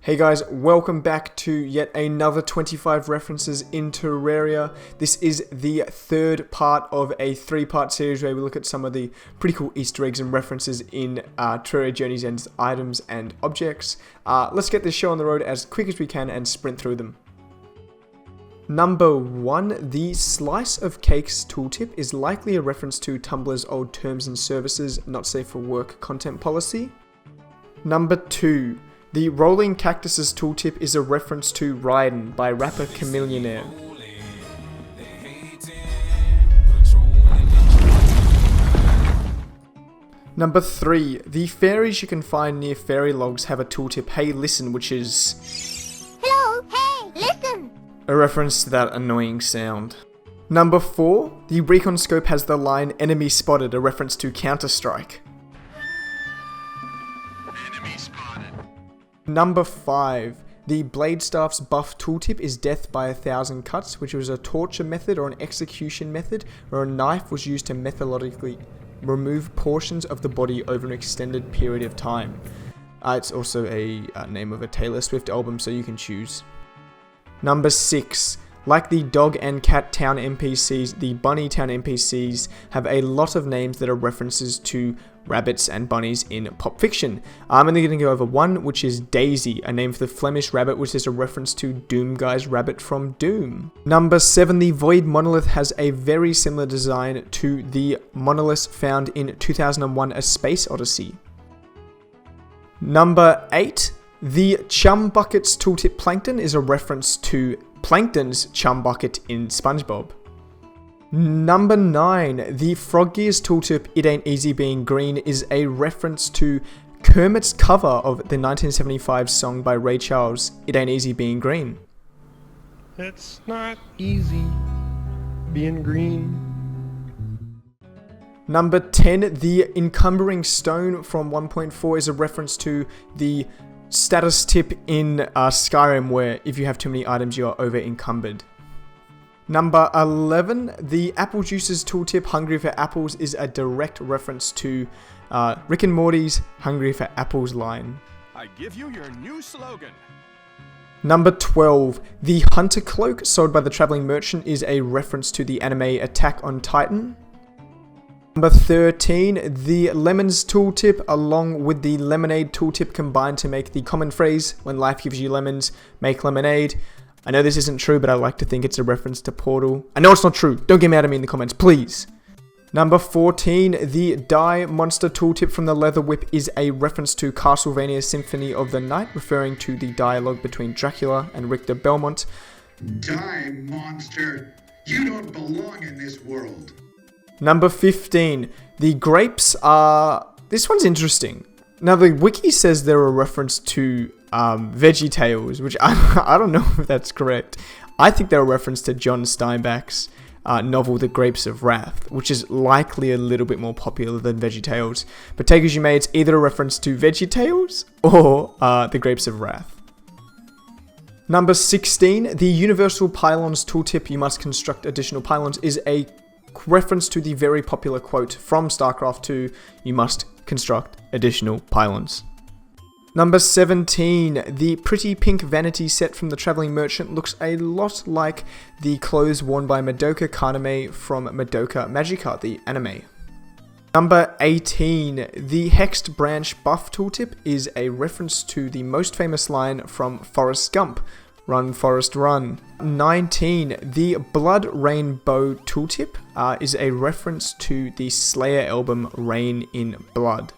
Hey guys, welcome back to yet another 25 references in Terraria. This is the third part of a three-part series where we look at some of the pretty cool Easter eggs and references in Terraria Journey's End's items and objects. Let's get this show on the road as quick as we can and sprint through them. Number 1, the Slice of Cakes tooltip is likely a reference to Tumblr's old terms and services not safe for work content policy. Number 2, the Rolling Cactuses tooltip is a reference to Raiden by rapper Chameleonaire. Number 3, the fairies you can find near fairy logs have a tooltip, Hey Listen, which is Hello, hey, listen! a reference to that annoying sound. Number 4, the Recon Scope has the line Enemy Spotted, a reference to Counter-Strike. Number 5, the Blade Staff's buff tooltip is Death by 1,000 Cuts, which was a torture method or an execution method where a knife was used to methodically remove portions of the body over an extended period of time. It's also a name of a Taylor Swift album, so you can choose. Number 6, like the Dog and Cat Town NPCs, the Bunny Town NPCs have a lot of names that are references to rabbits and bunnies in pop fiction. I'm only going to go over one, which is Daisy, a name for the Flemish rabbit, which is a reference to Doom Guy's rabbit from Doom. Number 7, the Void Monolith has a very similar design to the monoliths found in 2001: A Space Odyssey. Number 8, the Chum Bucket's tooltip Plankton is a reference to Plankton's chum bucket in Spongebob. Number 9, the Frog Gears tooltip It Ain't Easy Being Green is a reference to Kermit's cover of the 1975 song by Ray Charles, It Ain't Easy Being Green. It's not easy being green. Number 10, the Encumbering Stone from 1.4 is a reference to the status tip in Skyrim where if you have too many items you are over encumbered. Number 11, the Apple Juices tooltip Hungry for Apples is a direct reference to Rick and Morty's Hungry for Apples line. I give you your new slogan. Number 12, the Hunter Cloak sold by the Traveling Merchant is a reference to the anime Attack on Titan. Number 13, the Lemons tooltip along with the Lemonade tooltip combined to make the common phrase, when life gives you lemons, make lemonade. I know this isn't true, but I like to think it's a reference to Portal. I know it's not true. Don't get mad at me in the comments, please. Number 14, the Die Monster tooltip from the Leather Whip is a reference to Castlevania Symphony of the Night, referring to the dialogue between Dracula and Richter Belmont. Die, monster! You don't belong in this world! Number 15, the grapes are... This one's interesting. Now, the wiki says they're a reference to Veggie Tales, which I don't know if that's correct. I think they're a reference to John Steinbeck's novel The Grapes of Wrath, which is likely a little bit more popular than Veggie Tales. But take as you may, it's either a reference to Veggie Tales or The Grapes of Wrath. Number 16, the Universal Pylons tooltip, you must construct additional pylons, is a reference to the very popular quote from Starcraft 2, you must construct additional pylons. Number 17, the pretty pink Vanity set from the Traveling Merchant looks a lot like the clothes worn by Madoka Kaname from Madoka Magica, the anime. Number 18, the Hexed Branch buff tooltip is a reference to the most famous line from Forrest Gump, Run Forrest Run. 19, the Blood Rainbow tooltip is a reference to the Slayer album Rain in Blood.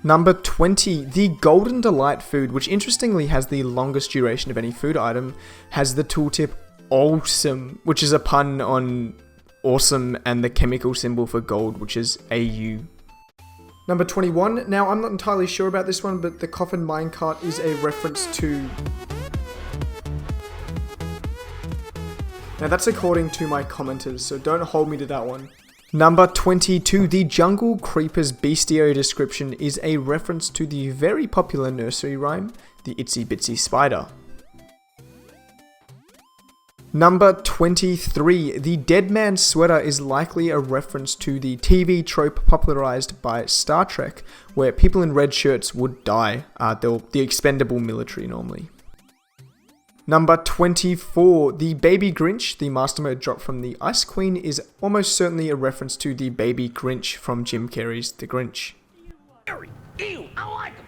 Number 20, the Golden Delight food, which interestingly has the longest duration of any food item, has the tooltip Awesome, which is a pun on awesome and the chemical symbol for gold, which is AU. Number 21, now I'm not entirely sure about this one, but the Coffin Minecart is a reference to... Now that's according to my commenters, so don't hold me to that one. Number 22, the Jungle Creeper's bestiary description is a reference to the very popular nursery rhyme, The Itsy Bitsy Spider. Number 23. The dead man sweater is likely a reference to the TV trope popularized by Star Trek, where people in red shirts would die. They're the expendable military normally. Number 24. The baby Grinch, the master mode drop from the Ice Queen, is almost certainly a reference to the baby Grinch from Jim Carrey's The Grinch. Ew, I like them.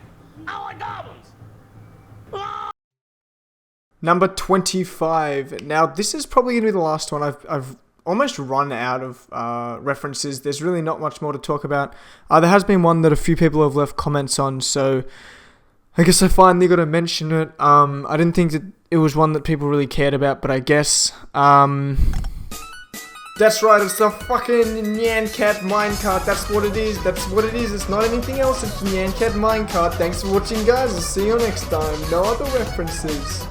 I like goblins. Number 25. Now, this is probably going to be the last one. I've almost run out of references. There's really not much more to talk about. There has been one that a few people have left comments on, so I guess I finally got to mention it. I didn't think that it was one that people really cared about, but I guess... That's right, it's the fucking Nyan Cat minecart. That's what it is. That's what it is. It's not anything else. It's the Nyan Cat minecart. Thanks for watching, guys. I'll see you next time. No other references.